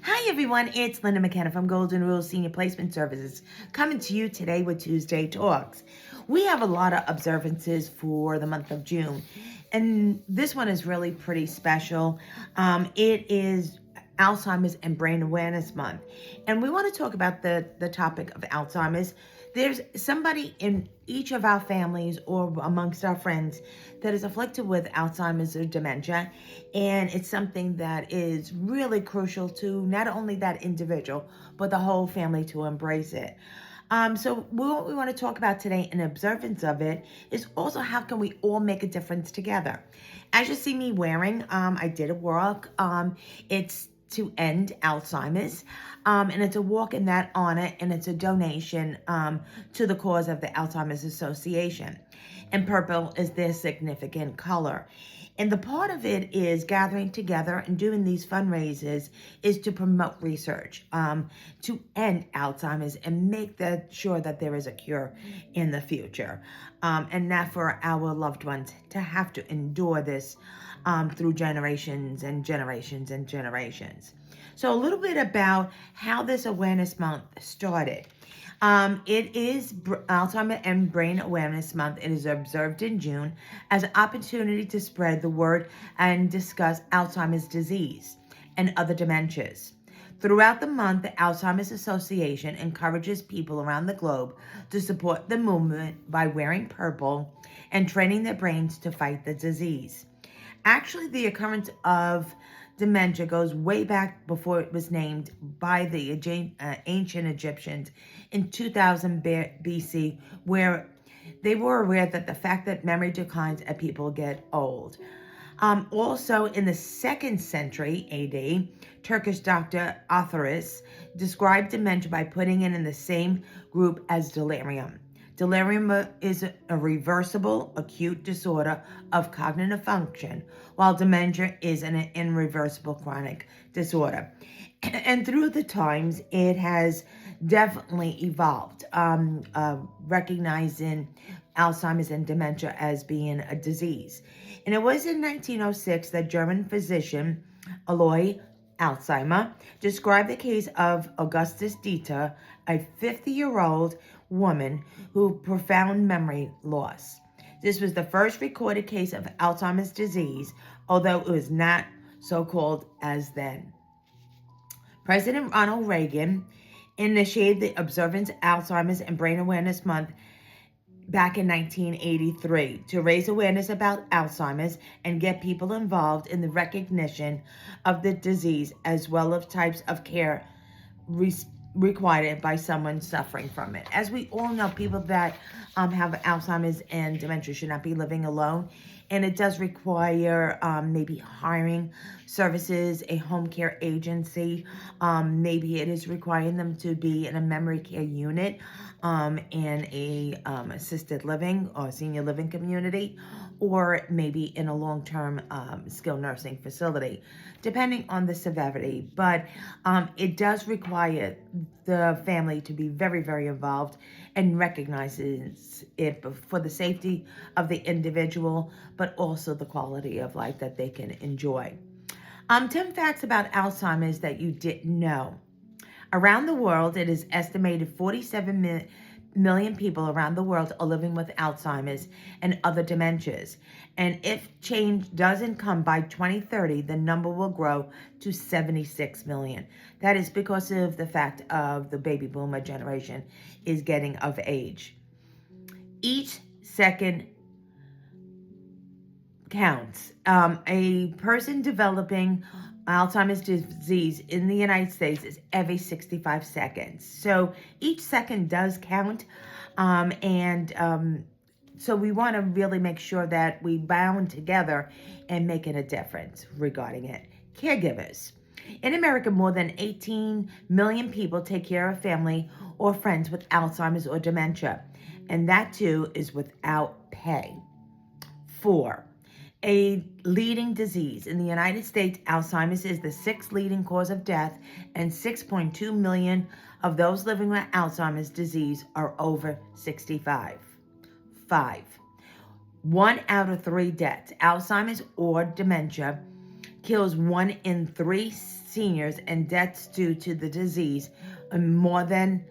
Hi everyone, it's Linda McKenna from Golden Rules Senior Placement Services coming to you today with Tuesday Talks. We have a lot of observances for the month of June, and this one is really pretty special. It is Alzheimer's and Brain Awareness Month, and we want to talk about the topic of Alzheimer's. There's somebody in each of our families or amongst our friends that is afflicted with Alzheimer's or dementia, and it's something that is really crucial to not only that individual, but the whole family to embrace it. So what we want to talk about today in observance of it is also how can we all make a difference together. As you see me wearing, I did a walk. It's to end Alzheimer's, and it's a walk in that honor, and it's a donation to the cause of the Alzheimer's Association. And purple is their significant color. And the part of it is gathering together and doing these fundraisers is to promote research, to end Alzheimer's and make sure that there is a cure in the future. And not for our loved ones to have to endure this through generations and generations and generations. So a little bit about how this Awareness Month started. It is Alzheimer and Brain Awareness Month. It is observed in June as an opportunity to spread the word and discuss Alzheimer's disease and other dementias. Throughout the month, the Alzheimer's Association encourages people around the globe to support the movement by wearing purple and training their brains to fight the disease. Actually, the occurrence of dementia goes way back before it was named by the ancient Egyptians in 2000 BC, where they were aware that the fact that memory declines as people get old. Also, in the 2nd century AD, Turkish doctor Arthurus described dementia by putting it in the same group as delirium. Delirium is a reversible acute disorder of cognitive function, while dementia is an irreversible chronic disorder. And through the times, it has definitely evolved, recognizing Alzheimer's and dementia as being a disease. And it was in 1906 that German physician Alois Alzheimer described the case of Augustus Dieter, a 50-year-old woman who had profound memory loss. This was the first recorded case of Alzheimer's disease, although it was not so called as then. President Ronald Reagan initiated the observance of Alzheimer's and Brain Awareness Month back in 1983 to raise awareness about Alzheimer's and get people involved in the recognition of the disease as well as types of care required by someone suffering from it. As we all know, people that have Alzheimer's and dementia should not be living alone, and it does require maybe hiring services, a home care agency. Maybe it is requiring them to be in a memory care unit in a assisted living or senior living community, or maybe in a long-term skilled nursing facility, depending on the severity. But it does require the family to be very, very involved and recognizes it for the safety of the individual, but also the quality of life that they can enjoy. 10 facts about Alzheimer's that you didn't know. Around the world, it is estimated 47 million people around the world are living with Alzheimer's and other dementias. And if change doesn't come by 2030, the number will grow to 76 million. That is because of the fact of the baby boomer generation is getting of age. Each second counts. A person developing Alzheimer's disease in the United States is every 65 seconds. So each second does count. So we want to really make sure that we bound together and making a difference regarding it. Caregivers. In America, more than 18 million people take care of family or friends with Alzheimer's or dementia. And that too is without pay. 4. A leading disease. In the United States, Alzheimer's is the 6th leading cause of death, and 6.2 million of those living with Alzheimer's disease are over 65. 5. 1 out of 3 deaths, Alzheimer's or dementia, kills 1 in 3 seniors and deaths due to the disease, and more than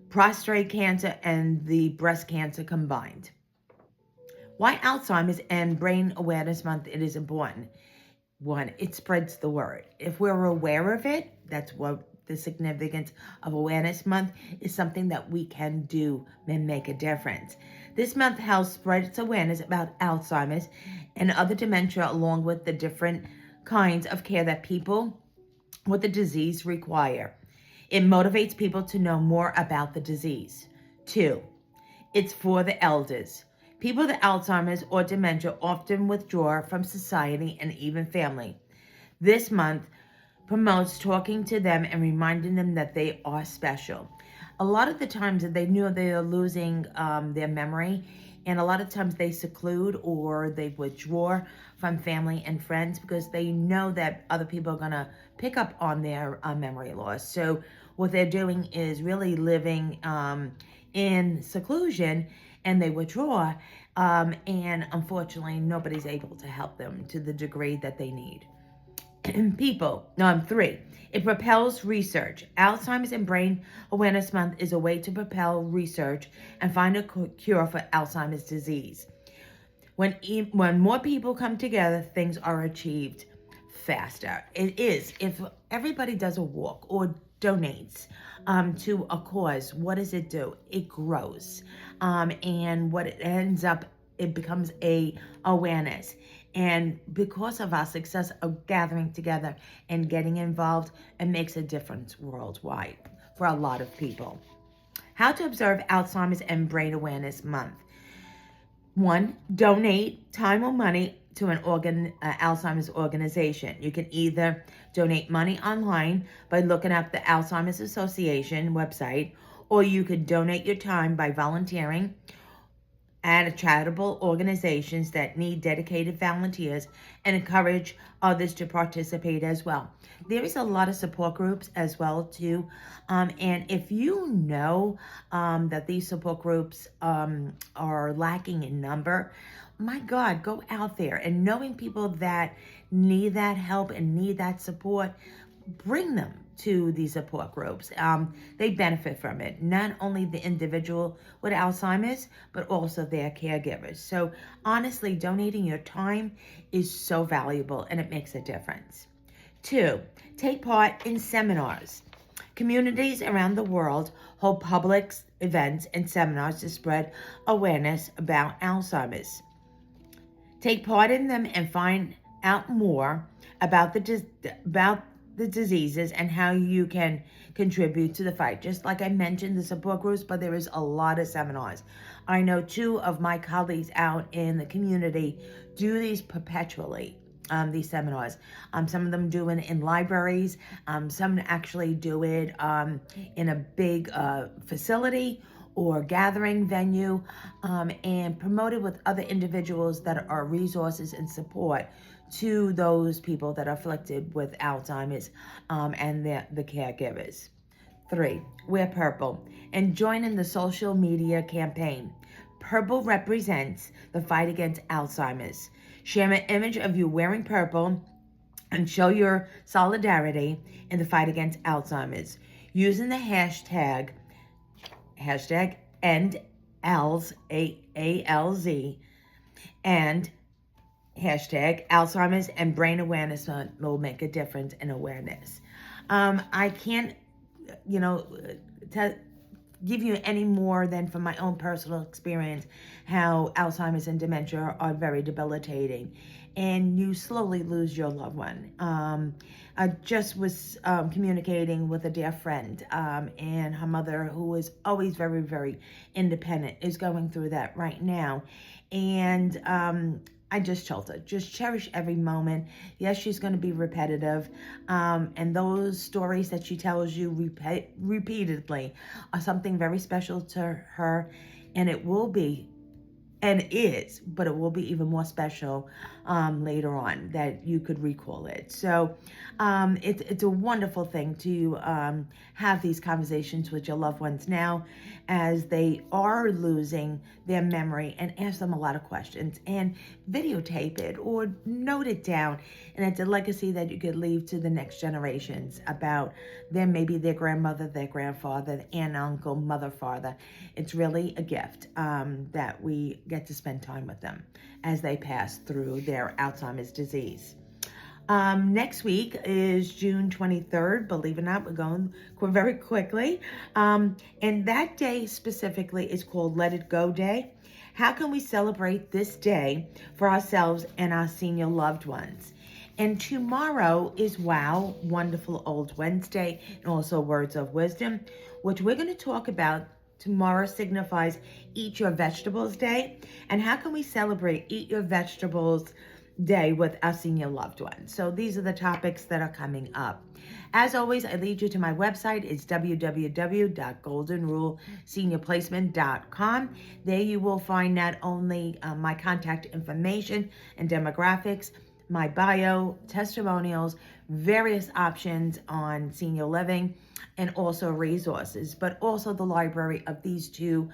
prostate cancer and the breast cancer combined. Why Alzheimer's and Brain Awareness Month it is important. 1, it spreads the word. If we're aware of it, that's what the significance of Awareness Month is, something that we can do and make a difference. This month helps spread its awareness about Alzheimer's and other dementia, along with the different kinds of care that people with the disease require. It motivates people to know more about the disease. 2, it's for the elders. People with Alzheimer's or dementia often withdraw from society and even family. This month promotes talking to them and reminding them that they are special. A lot of the times they know they are losing their memory, and a lot of times they seclude or they withdraw from family and friends because they know that other people are going to pick up on their memory loss. So what they're doing is really living in seclusion, and they withdraw, and unfortunately nobody's able to help them to the degree that they need. 3, it propels research. Alzheimer's and Brain Awareness Month is a way to propel research and find a cure for Alzheimer's disease. When more people come together, things are achieved faster. It is. If everybody does a walk or donates to a cause, what does it do? It grows. And what it ends up, it becomes a awareness. And because of our success of gathering together and getting involved, it makes a difference worldwide for a lot of people. How to observe Alzheimer's and Brain Awareness Month. 1, donate time or money to an Alzheimer's organization. You can either donate money online by looking up the Alzheimer's Association website, or you could donate your time by volunteering at charitable organizations that need dedicated volunteers and encourage others to participate as well. There is a lot of support groups as well too, and if you know that these support groups are lacking in number, my God, go out there, and knowing people that need that help and need that support, bring them to these support groups. They benefit from it, not only the individual with Alzheimer's, but also their caregivers. So honestly, donating your time is so valuable, and it makes a difference. 2, take part in seminars. Communities around the world hold public events and seminars to spread awareness about Alzheimer's. Take part in them and find out more about the diseases and how you can contribute to the fight. Just like I mentioned, the support groups, but there is a lot of seminars. I know 2 of my colleagues out in the community do these perpetually, these seminars. Some of them do it in libraries. Some actually do it in a big facility or gathering venue, and promote it with other individuals that are resources and support to those people that are afflicted with Alzheimer's and the caregivers. 3, wear purple and join in the social media campaign. Purple represents the fight against Alzheimer's. Share an image of you wearing purple and show your solidarity in the fight against Alzheimer's using the hashtag EndALZ, ALZ, and hashtag Alzheimer's and Brain Awareness Month will make a difference in awareness. I can't, give you any more than from my own personal experience how Alzheimer's and dementia are very debilitating, and you slowly lose your loved one. I just was communicating with a dear friend, and her mother, who is always very, very independent, is going through that right now. And I just told her, just cherish every moment. Yes, she's going to be repetitive. And those stories that she tells you repeatedly are something very special to her. And it will be, and is, but it will be even more special later on that you could recall it. So it's a wonderful thing to have these conversations with your loved ones now as they are losing their memory, and ask them a lot of questions and videotape it or note it down. And it's a legacy that you could leave to the next generations about them, maybe their grandmother, their grandfather, aunt, uncle, mother, father. It's really a gift that we get to spend time with them as they pass through their Alzheimer's disease. Next week is June 23rd. Believe it or not, we're going very quickly. And that day specifically is called Let It Go Day. How can we celebrate this day for ourselves and our senior loved ones? And tomorrow is Wow, Wonderful Old Wednesday, and also Words of Wisdom, which we're going to talk about. Tomorrow signifies Eat Your Vegetables Day. And how can we celebrate Eat Your Vegetables Day with our senior loved ones? So these are the topics that are coming up. As always, I lead you to my website. It's www.goldenruleseniorplacement.com. There you will find not only my contact information and demographics, my bio, testimonials, various options on senior living, and also resources, but also the library of these two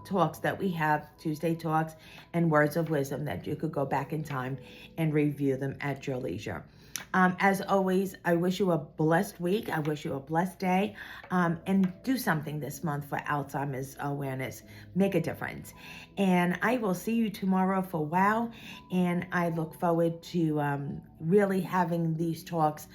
talks that we have, Tuesday Talks and Words of Wisdom, that you could go back in time and review them at your leisure. As always, I wish you a blessed week. I wish you a blessed day, and do something this month for Alzheimer's awareness. Make a difference. And I will see you tomorrow for WOW, and I look forward to really having these talks